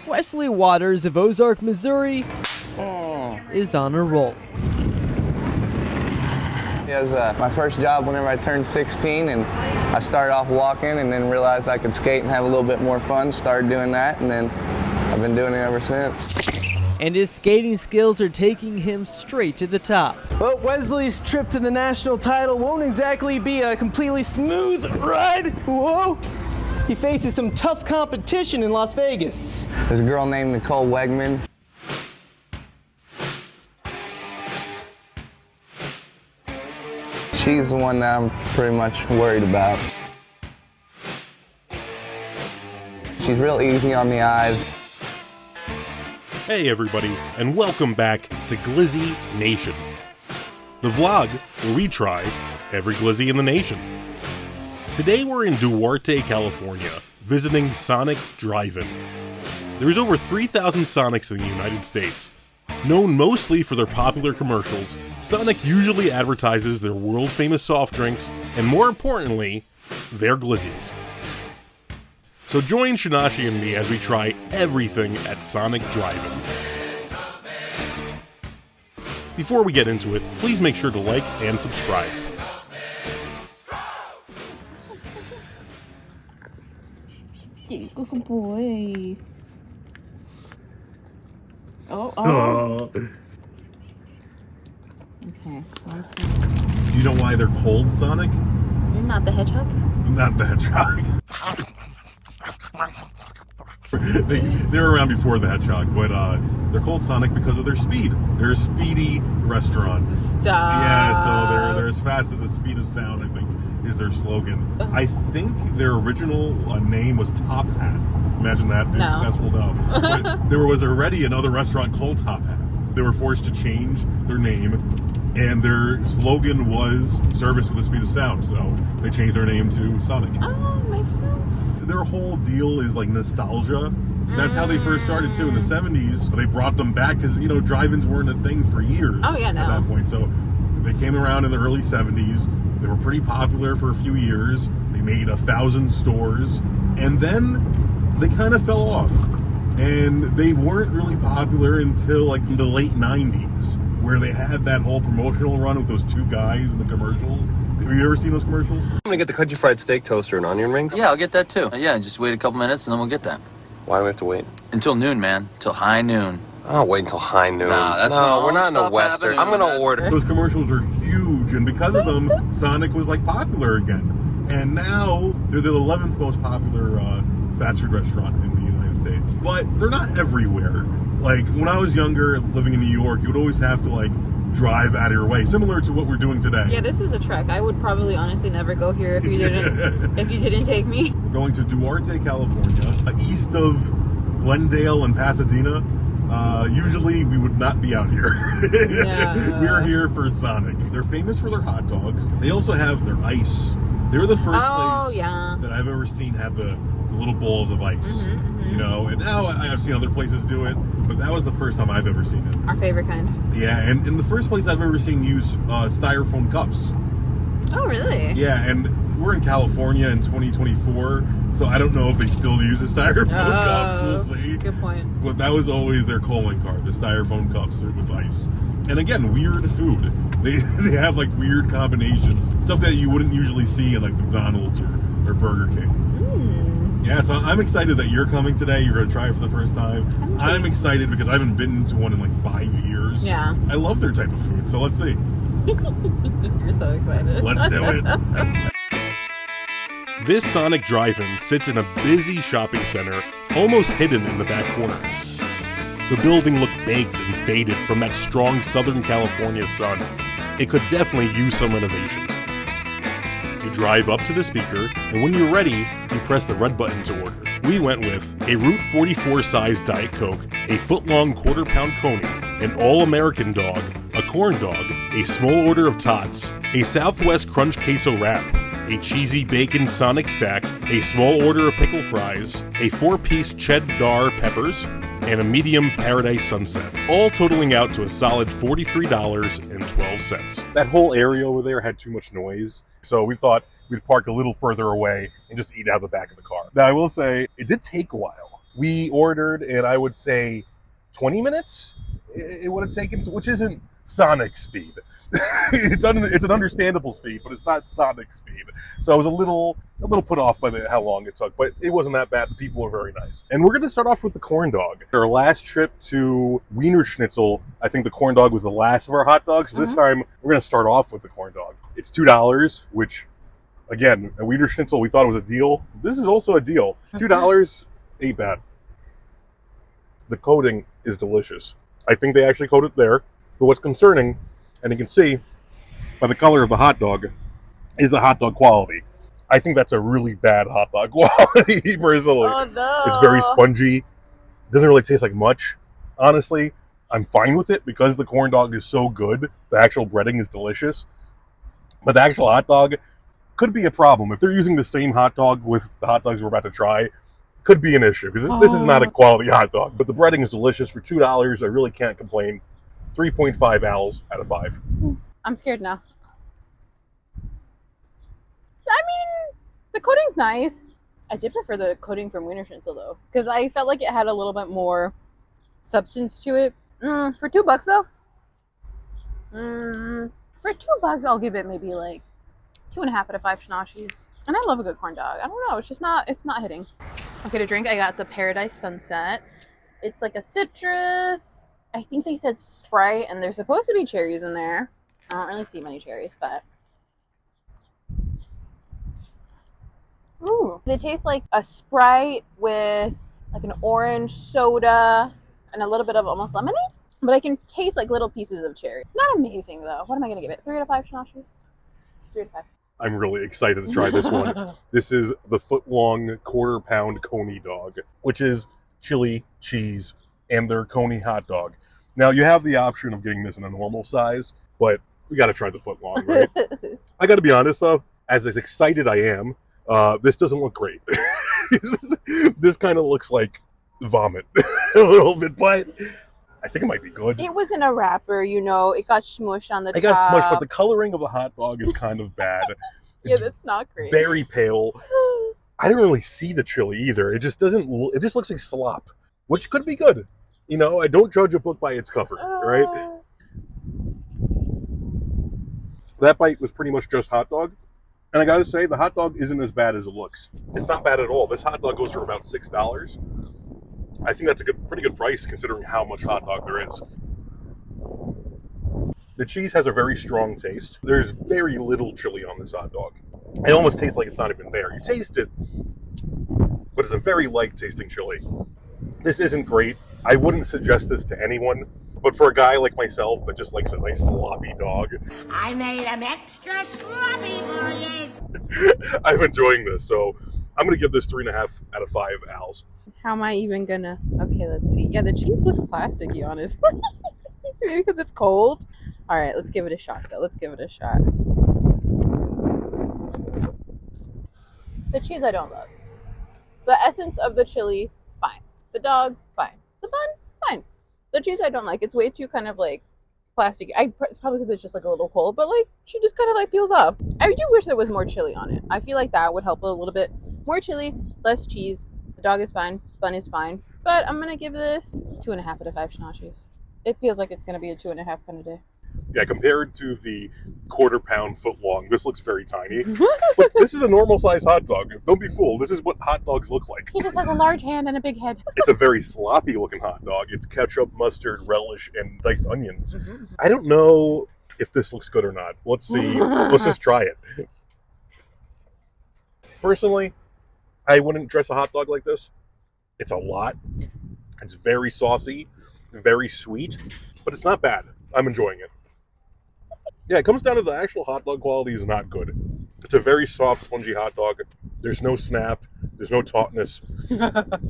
Wesley Waters of Ozark, Missouri is on a roll. It was my first job whenever I turned 16, and I started off walking and then realized I could skate and have a little bit more fun. Started doing that, and then I've been doing it ever since. And his skating skills are taking him straight to the top. But Wesley's trip to the national title won't exactly be a completely smooth ride. Whoa! He faces some tough competition in Las Vegas. There's a girl named Nicole Wegman. She's the one that I'm pretty much worried about. She's real easy on the eyes. Hey everybody, and welcome back to Glizzy Nation, the vlog where we try every glizzy in the nation. Today we're in Duarte, California, visiting Sonic Drive-In. There's over 3,000 Sonics in the United States. Known mostly for their popular commercials, Sonic usually advertises their world-famous soft drinks, and more importantly, their glizzies. So join Shunashy and me as we try everything at Sonic Drive-In. Before we get into it, please make sure to like and subscribe. Good boy. Oh. Okay. Do you know why they're called Sonic? Not the hedgehog? Not the hedgehog. They were around before the hedgehog, but they're called Sonic because of their speed. They're a speedy restaurant. Stop. Yeah, so they're as fast as the speed of sound, I think, is their slogan. I think their original name was Top Hat. Imagine that. No. Successful, no. But there was already another restaurant called Top Hat. They were forced to change their name, and their slogan was service with the speed of sound, so they changed their name to Sonic. Oh, makes sense. Their whole deal is like nostalgia. That's how they first started too in the 70s. They brought them back because, you know, drive-ins weren't a thing for years at that point. So they came around in the early 70s. They were pretty popular for a few years. They made 1,000 stores, and then they kind of fell off. And they weren't really popular until like the late 90s, where they had that whole promotional run with those two guys in the commercials. Have you ever seen those commercials? I'm gonna get the country fried steak toaster and onion rings. Yeah, I'll get that too. Yeah, just wait a couple minutes and then we'll get that. Why do we have to wait? Until noon, man. Till high noon. I'll wait until high noon. Nah, that's when no, all we're not in the stuff Western. I'm happening. gonna order. Those commercials are huge, and because of them, Sonic was like popular again. And now they're the 11th most popular fast food restaurant in the United States. But they're not everywhere. Like when I was younger, living in New York, you would always have to like drive out of your way, similar to what we're doing today. Yeah, this is a trek. I would probably honestly never go here if you didn't if you didn't take me. We're going to Duarte, California, east of Glendale and Pasadena. Usually we would not be out here. Yeah. We're here for Sonic. They're famous for their hot dogs. They also have their ice. They're the first place that I've ever seen have the little balls of ice. You know, and now I've seen other places do it, but that was the first time I've ever seen it. Our favorite kind. Yeah, and in the first place I've ever seen use styrofoam cups. Oh, really? Yeah, and we're in California in 2024, so I don't know if they still use the styrofoam cups. We'll see. Good point. But that was always their calling card, the styrofoam cups with ice. And again, weird food. They have like weird combinations, stuff that you wouldn't usually see in like McDonald's or Burger King. Yeah, so I'm excited that you're coming today. You're going to try it for the first time. I'm excited because I haven't been to one in like 5 years. Yeah. I love their type of food, so let's see. You're so excited. Let's do it. This Sonic Drive-In sits in a busy shopping center, almost hidden in the back corner. The building looked baked and faded from that strong Southern California sun. It could definitely use some renovations. You drive up to the speaker, and when you're ready, you press the red button to order. We went with a Route 44 size Diet Coke, a foot-long quarter-pound coney, an all-American dog, a corn dog, a small order of tots, a Southwest Crunch queso wrap, a cheesy bacon Sonic stack, a small order of pickle fries, a 4-piece cheddar peppers, and a medium Paradise Sunset, all totaling out to a solid $43.12. That whole area over there had too much noise, so we thought we'd park a little further away and just eat out of the back of the car. Now, I will say, it did take a while. We ordered, and I would say 20 minutes it would have taken, which isn't Sonic speed. It's an understandable speed, but it's not Sonic speed. So I was a little put off by how long it took, but it wasn't that bad. The people were very nice. And we're going to start off with the corn dog. Our last trip to Wiener Schnitzel, I think the corn dog was the last of our hot dogs. So this time we're going to start off with the corn dog. It's $2, which, again, a Wiener Schnitzel we thought was a deal. This is also a deal. $2 ain't bad. The coating is delicious. I think they actually coat it there. But what's concerning, and you can see by the color of the hot dog, is the hot dog quality. I think that's a really bad hot dog quality, personally. Oh no. It's very spongy. Doesn't really taste like much. Honestly, I'm fine with it because the corn dog is so good. The actual breading is delicious. But the actual hot dog could be a problem. If they're using the same hot dog with the hot dogs we're about to try, could be an issue. Because this is not a quality hot dog. But the breading is delicious. For $2, I really can't complain. 3.5 owls out of 5. I'm scared now. I mean, the coating's nice. I did prefer the coating from Wiener Schnitzel though, because I felt like it had a little bit more substance to it. For $2 though. For $2, I'll give it maybe like 2.5 out of 5 Shunashys. And I love a good corn dog. I don't know, it's not hitting. Okay, to drink, I got the Paradise Sunset. It's like a citrus. I think they said Sprite, and there's supposed to be cherries in there. I don't really see many cherries, but ooh, they taste like a Sprite with like an orange soda and a little bit of almost lemonade. But I can taste like little pieces of cherry. Not amazing though. What am I gonna give it? 3 out of 5 Shunashys? 3 out of 5. I'm really excited to try this one. This is the foot-long quarter-pound coney dog, which is chili, cheese, and their coney hot dog. Now, you have the option of getting this in a normal size, but we got to try the foot-long, right? I got to be honest, though, as excited I am, this doesn't look great. This kind of looks like vomit a little bit, but I think it might be good. It was in a wrapper, you know. It got smushed on the top. It got smushed, but the coloring of the hot dog is kind of bad. Yeah, that's not great. Very pale. I didn't really see the chili either. It just doesn't. It just looks like slop, which could be good. You know, I don't judge a book by its cover, right? That bite was pretty much just hot dog. And I gotta say, the hot dog isn't as bad as it looks. It's not bad at all. This hot dog goes for about $6. I think that's a pretty good price considering how much hot dog there is. The cheese has a very strong taste. There's very little chili on this hot dog. It almost tastes like it's not even there. You taste it, but it's a very light tasting chili. This isn't great. I wouldn't suggest this to anyone, but for a guy like myself that just likes a nice sloppy dog, I made them extra sloppy for you. I'm enjoying this, so I'm gonna give this 3.5 out of 5 owls. How am I even gonna? Okay, let's see. Yeah, the cheese looks plasticky, honestly. Maybe because it's cold. All right, let's give it a shot, though. Let's give it a shot. The cheese I don't love. The essence of the chili, fine. The dog, fine. The bun, fine. The cheese I don't like. It's way too kind of like plastic. It's probably because it's just like a little cold, but like she just kind of like peels off. I do wish there was more chili on it. I feel like that would help a little bit. More chili, less cheese. The dog is fine. Bun is fine. But I'm gonna give this 2.5 out of 5 Shunashys. It feels like it's gonna be a 2.5 kind of day. Yeah, compared to the quarter-pound foot-long, this looks very tiny. But this is a normal-sized hot dog. Don't be fooled. This is what hot dogs look like. He just has a large hand and a big head. It's a very sloppy-looking hot dog. It's ketchup, mustard, relish, and diced onions. I don't know if this looks good or not. Let's see. Let's just try it. Personally, I wouldn't dress a hot dog like this. It's a lot. It's very saucy, very sweet, but it's not bad. I'm enjoying it. Yeah, it comes down to the actual hot dog quality is not good. It's a very soft, spongy hot dog. There's no snap. There's no tautness.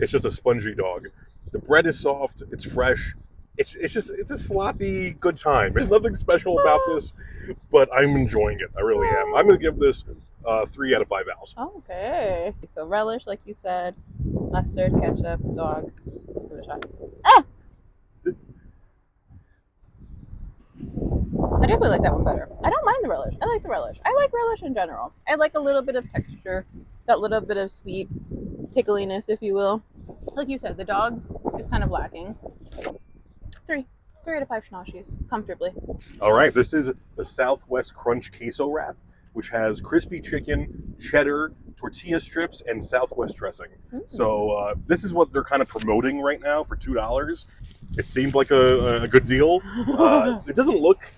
It's just a spongy dog. The bread is soft. It's fresh. It's a sloppy good time. There's nothing special about this, but I'm enjoying it. I really am. I'm going to give this 3 out of 5 owls. Okay. So relish, like you said, mustard, ketchup, dog. Let's give it a shot. Ah! I definitely like that one better. I don't mind the relish. I like the relish. I like relish in general. I like a little bit of texture, that little bit of sweet pickliness, if you will. Like you said, the dog is kind of lacking. 3 out of 5 Shunashis, comfortably. All right, this is the Southwest Crunch Queso Wrap, which has crispy chicken, cheddar, tortilla strips, and Southwest dressing. So this is what they're kind of promoting right now for $2. It seemed like a good deal. It doesn't look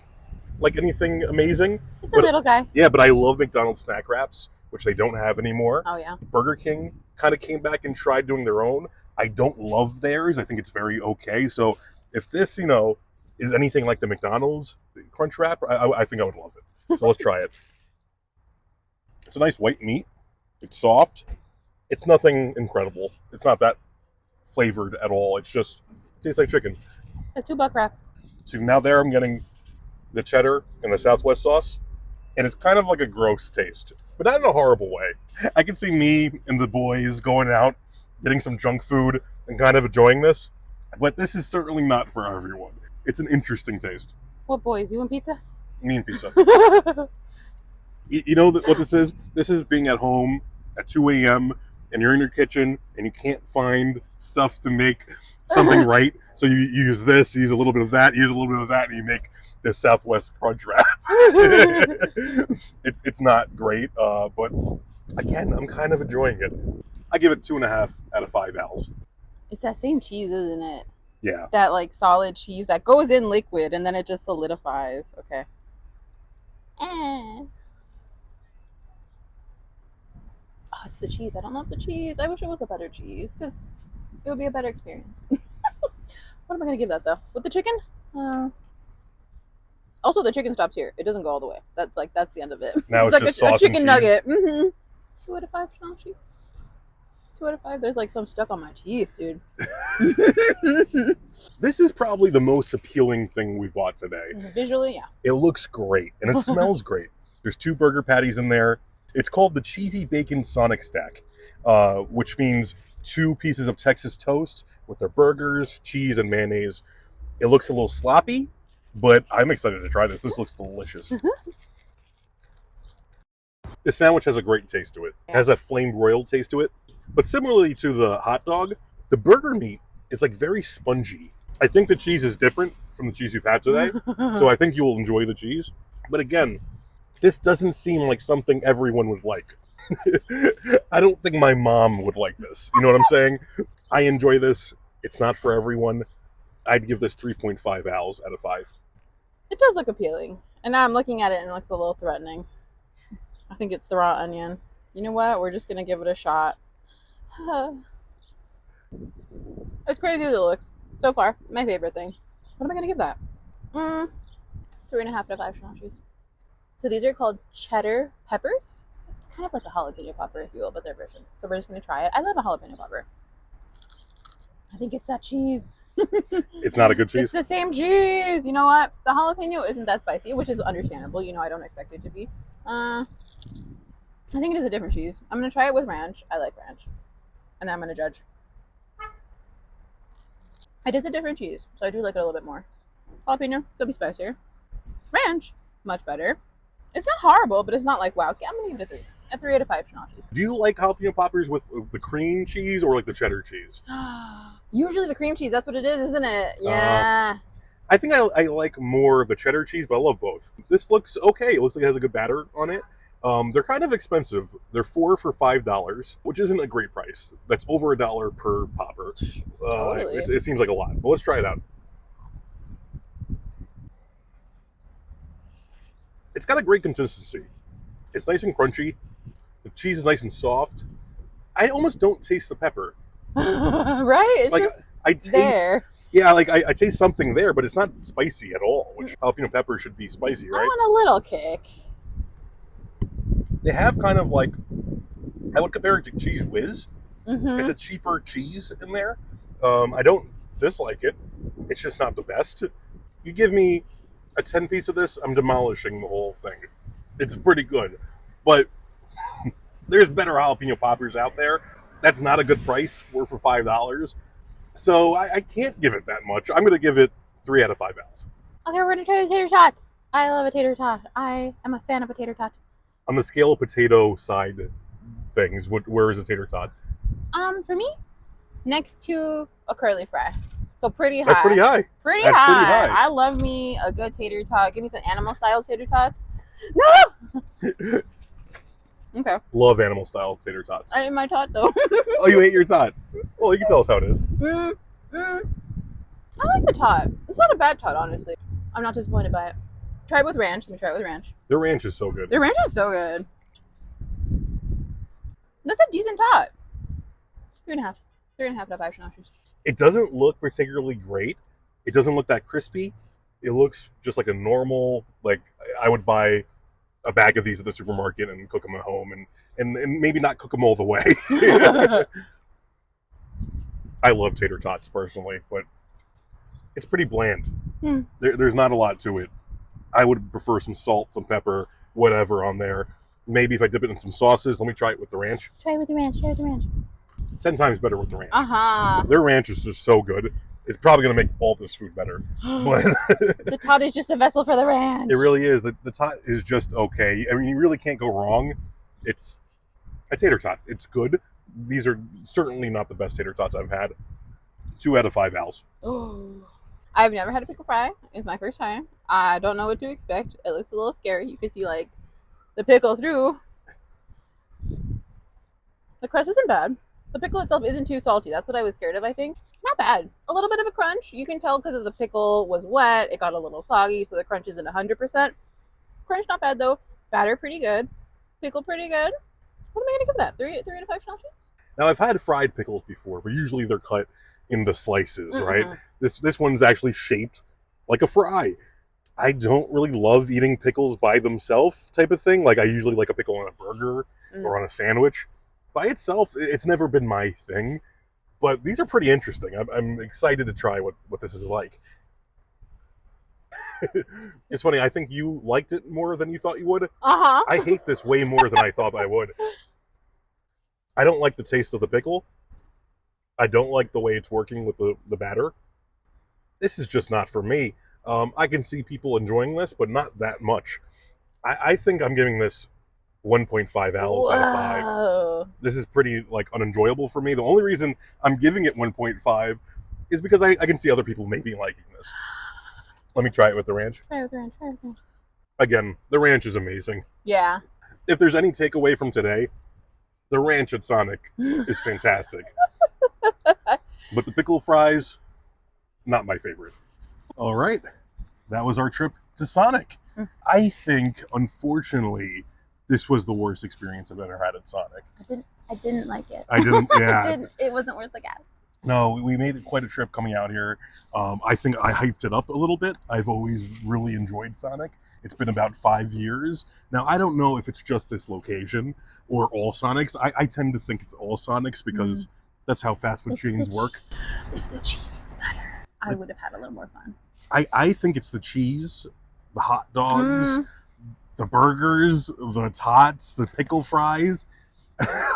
like anything amazing. It's a little guy. Yeah, but I love McDonald's snack wraps, which they don't have anymore. Oh, yeah. Burger King kind of came back and tried doing their own. I don't love theirs. I think it's very okay. So if this, is anything like the McDonald's Crunch Wrap, I think I would love it. So let's try it. It's a nice white meat. It's soft. It's nothing incredible. It's not that flavored at all. It tastes like chicken. A $2 wrap. So now there I'm getting the cheddar and the Southwest sauce, and it's kind of like a gross taste, but not in a horrible way. I can see me and the boys going out, getting some junk food, and kind of enjoying this, but this is certainly not for everyone. It's an interesting taste. What boys? You want pizza? Me and pizza. You know what this is? This is being at home at 2 a.m. and you're in your kitchen and you can't find stuff to make something right. So you use this, you use a little bit of that, you use a little bit of that, and you make this Southwest Crunch Wrap. It's not great, but again, I'm kind of enjoying it. I give it 2.5 out of 5 owls. It's that same cheese, isn't it? Yeah. That like solid cheese that goes in liquid and then it just solidifies. Okay. Oh, it's the cheese. I don't love the cheese. I wish it was a better cheese because it would be a better experience. What am I going to give that though? With the chicken? Also, the chicken stops here. It doesn't go all the way. That's the end of it. Now it's like just a sauce chicken and nugget. 2 out of 5 Shunashis. 2 out of 5. There's like some stuck on my teeth, dude. This is probably the most appealing thing we bought today. Visually, yeah. It looks great and it smells great. There's 2 burger patties in there. It's called the Cheesy Bacon Sonic Stack, which means 2 pieces of Texas toast with their burgers, cheese, and mayonnaise. It looks a little sloppy, but I'm excited to try this. This looks delicious. The sandwich has a great taste to it. It has that flamed royal taste to it. But similarly to the hot dog, the burger meat is like very spongy. I think the cheese is different from the cheese you've had today, so I think you will enjoy the cheese. But again, this doesn't seem like something everyone would like. I don't think my mom would like this. You know what I'm saying? I enjoy this. It's not for everyone. I'd give this 3.5 owls out of 5. It does look appealing. And now I'm looking at it and it looks a little threatening. I think it's the raw onion. You know what? We're just going to give it a shot. As crazy as it looks, so far, my favorite thing. What am I going to give that? 3.5 out of 5 Shunashis. So these are called cheddar peppers. It's kind of like a jalapeno popper, if you will, but their version. So we're just going to try it. I love a jalapeno popper. I think it's that cheese. It's not a good cheese? It's the same cheese. You know what? The jalapeno isn't that spicy, which is understandable. I don't expect it to be. I think it is a different cheese. I'm going to try it with ranch. I like ranch. And then I'm going to judge. It is a different cheese, so I do like it a little bit more. Jalapeno, could be spicier. Ranch, much better. It's not horrible, but it's not like, wow. I'm going to give it a 3. A 3 out of 5 Shunashis. Do you like jalapeno poppers with the cream cheese or like the cheddar cheese? Usually the cream cheese, that's what it is, isn't it? Yeah. I think I like more the cheddar cheese, but I love both. This looks okay. It looks like it has a good batter on it. They're kind of expensive. They're 4 for $5, which isn't a great price. That's over $1 per popper. Totally. It seems like a lot, but let's try it out. It's got a great consistency. It's nice and crunchy. The cheese is nice and soft. I almost don't taste the pepper. Right? It's like, just I taste, there. Yeah, like I taste something there, but it's not spicy at all, which jalapeno pepper should be spicy, right? I want a little kick. They have kind of like, I would compare it to Cheese Whiz. Mm-hmm. It's a cheaper cheese in there. I don't dislike it. It's just not the best. You give me a 10 piece of this, I'm demolishing the whole thing. It's pretty good. But there's better jalapeno poppers out there. That's not a good price, 4 for $5. So I can't give it that much. I'm going to give it 3 out of 5 owls. Okay, we're going to try the tater tots. I love a tater tot. I am a fan of a tater tot. On the scale of potato side things, where is a tater tot? For me, next to a curly fry. So pretty high. That's pretty high. Pretty That's high. pretty high. I love me a good tater tot. Give me some animal style tater tots. No. Okay. Love animal style tater tots. I ate my tot though. Oh, you ate your tot. Well, you can tell us how it is. I like the tot. It's not a bad tot, honestly. I'm not disappointed by it. Try it with ranch. Let me try it with ranch. The ranch is so good. The ranch is so good. That's a decent tot. 3.5. 3.5 out of 5 Shunashys. It doesn't look particularly great. It doesn't look that crispy. It looks just like a normal, like I would buy a bag of these at the supermarket and cook them at home and maybe not cook them all the way. I love tater tots personally, but it's pretty bland. There's not a lot to it. I would prefer some salt, some pepper, whatever on there. Maybe if I dip it in some sauces, let me try it with the ranch. Try it with the ranch. Try it with the ranch. 10 times better with the ranch. Uh-huh. Their ranch is just so good. It's probably going to make all this food better. But The tot is just a vessel for the ranch. it really is. The tot is just okay. I mean, you really can't go wrong. It's a tater tot. It's good. These are certainly not the best tater tots I've had. 2 out of 5 owls. Oh. I've never had a pickle fry. It's my first time. I don't know what to expect. It looks a little scary. You can see like the pickle through. The crust isn't bad. The pickle itself isn't too salty. That's what I was scared of, I think. Not bad. A little bit of a crunch. You can tell because the pickle was wet. It got a little soggy, so the crunch isn't 100%. Crunch not bad, though. Batter pretty good. Pickle pretty good. What am I going to give that? 3 out of 5 Shunashys? Now, I've had fried pickles before, but usually they're cut in the slices, right? This one's actually shaped like a fry. I don't really love eating pickles by themselves type of thing. Like I usually like a pickle on a burger or on a sandwich. By itself, it's never been my thing. But these are pretty interesting. I'm excited to try what this is like. It's funny, I think you liked it more than you thought you would. Uh-huh. I hate this way more than I thought I would. I don't like the taste of the pickle. I don't like the way it's working with the batter. This is just not for me. I can see people enjoying this, but not that much. I think I'm giving this 1.5 owls out of 5. This is pretty like unenjoyable for me. The only reason I'm giving it 1.5 is because I can see other people maybe liking this. Let me try it with the ranch. Try it with the ranch. Try it with the ranch. Again, the ranch is amazing. Yeah. If there's any takeaway from today, the ranch at Sonic is fantastic. But the pickle fries, not my favorite. All right. That was our trip to Sonic. I think, unfortunately, this was the worst experience I've ever had at Sonic. I didn't like it. I didn't, yeah. It wasn't worth the gas. No, we made quite a trip coming out here. I think I hyped it up a little bit. I've always really enjoyed Sonic. It's been about 5 years. Now, I don't know if it's just this location or all Sonics. I tend to think it's all Sonics because that's how fast food chains work. If the cheese was better, I would have had a little more fun. I think it's the cheese, the hot dogs, the burgers, the tots, the pickle fries.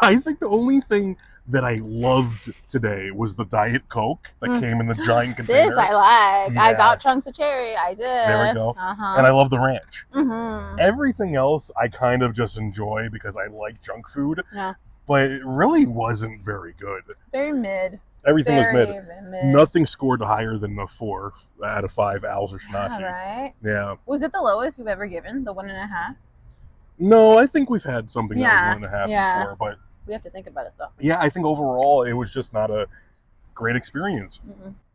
I think the only thing that I loved today was the Diet Coke that came in the giant container. This I like. Yeah. I got chunks of cherry. I did. There we go. Uh-huh. And I love the ranch. Mm-hmm. Everything else I kind of just enjoy because I like junk food. Yeah. But it really wasn't very good. Very mid. Everything was mid. mid. Nothing scored higher than a 4 out of 5 owls or Shunashy. Right. Yeah. Was it the lowest you've ever given? The 1.5? No, I think we've had something that was 1.5 before, but we have to think about it though. yeah, I think overall it was just not a great experience.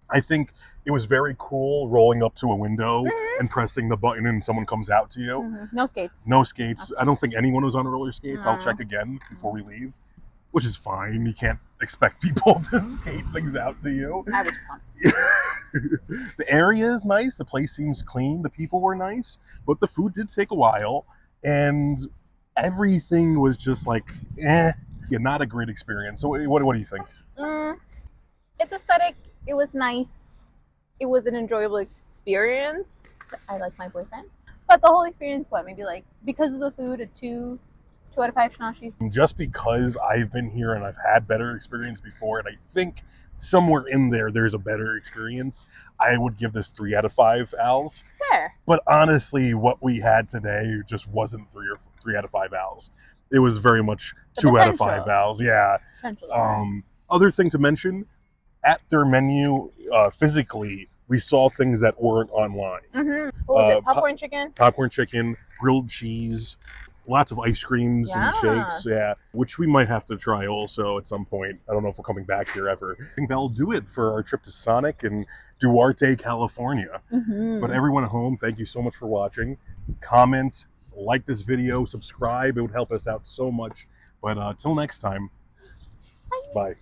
I think it was very cool rolling up to a window and pressing the button and someone comes out to you. No skates. No skates. I don't think anyone was on roller skates. I'll check again before we leave, which is fine. You can't expect people to skate things out to you. I was pumped. The area is nice. The place seems clean. The people were nice, but the food did take a while, and everything was just like, yeah, not a great experience. So what do you think? It's aesthetic. It was nice. It was an enjoyable experience. I like my boyfriend. But the whole experience, maybe like, because of the food, a 2 out of 5 Shunashys. Just because I've been here and I've had better experience before, and I think somewhere in there's a better experience, I would give this 3 out of 5 owls. Fair. But honestly, what we had today just wasn't 3 out of 5 owls. It was very much 2 out of 5 owls. Yeah. Potential. Other thing to mention, at their menu physically, we saw things that weren't online. What was it? Popcorn chicken? Popcorn chicken, grilled cheese, lots of ice creams and shakes, which we might have to try also at some point. I don't know if we're coming back here ever. I think that'll do it for our trip to Sonic and Duarte, California. But everyone at home, thank you so much for watching. Comment, like this video, subscribe. It would help us out so much. But till next time, bye.